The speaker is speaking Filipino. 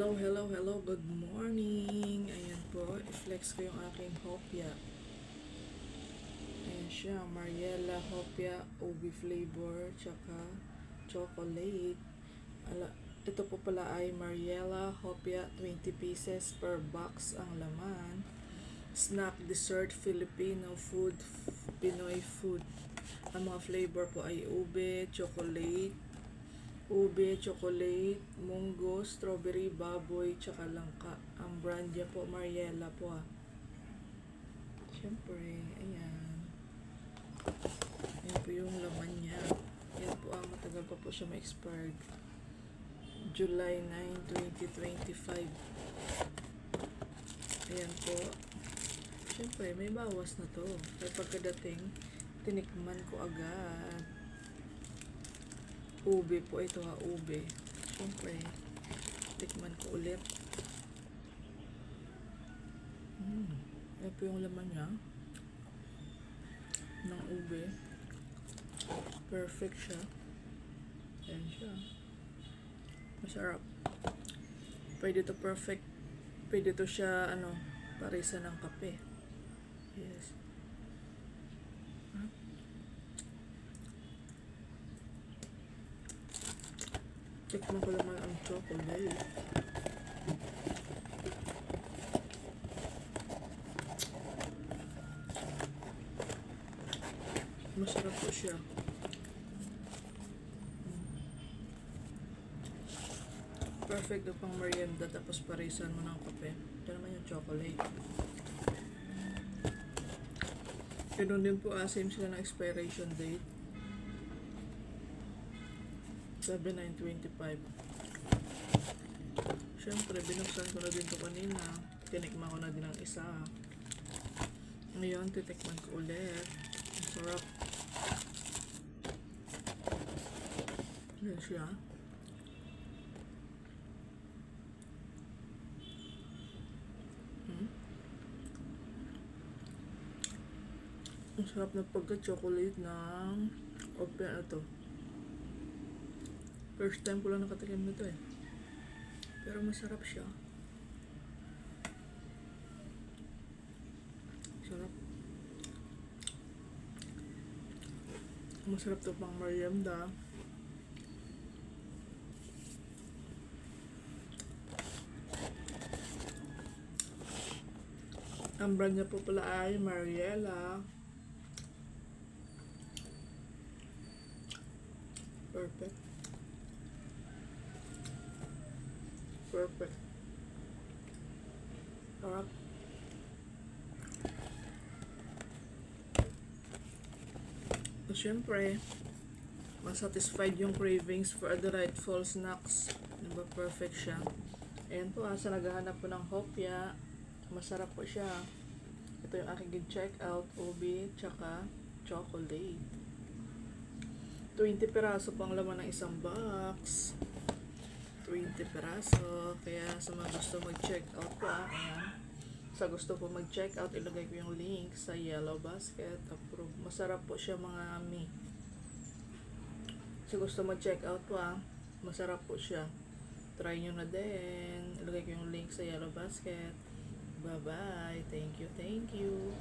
Hello, good morning. Ayan po, i-flex ko yung aking hopya. Ayan siya, Mariela hopya, ubi flavor, tsaka chocolate. Ito po pala ay Mariela hopya, 20 pieces per box ang laman. Snack, dessert, Filipino food, Pinoy food. Ang mga flavor po ay ube, chocolate, munggo, strawberry, baboy, tsaka langka. Ang brand niya po, Mariela po Siyempre, ayan. Ayan po yung laman niya. Ayan po, matagal pa po siya ma-expired. July 9, 2025. Ayan po. Siyempre, may bawas na to. Kaya pagkadating, tinikman ko agad. Ube po ito ube. Siyempre, tikman ko ulit. Ayan po yung laman niya. Ng ube. Perfect siya. Ayan siya. Masarap. Pwede to perfect. Pwede to siya, parisa ng kape. Yes. Tikman ko naman ang chocolate. Masarap po siya. Perfect na pang merienda tapos parisan mo ng kape. Ito naman yung chocolate. Ganun din po, same sila ng expiration date. 7/9/25. Siyempre, binuksan ko na din ito kanina. Tinikman ko na din ang isa. Ngayon, titikman ko ulit. Ang sarap. Yan siya. Ang sarap na pagka-chocolate ng open na to. First time ko lang nakatikim nito Pero masarap siya. Sarap. Masarap to pang merienda. Ang brand niya po pala ay Mariela. Perfect. Sarap. So, syempre, masatisfied yung cravings for the rightful snacks. Diba, perfect siya. Ayan po, sa naghahanap po ng hopya, masarap po siya. Ito yung aking check out, ube, tsaka chocolate. 20 piraso pang laman ng isang box. 20 piraso. Kaya sa mga gusto mag-check out po, ayan. Sa gusto po mag-check out, ilagay ko yung link sa yellow basket. Approve. Masarap po siya mga ami. Sa gusto mag-check out po, masarap po siya. Try nyo na din. Ilagay ko yung link sa yellow basket. Bye-bye. Thank you.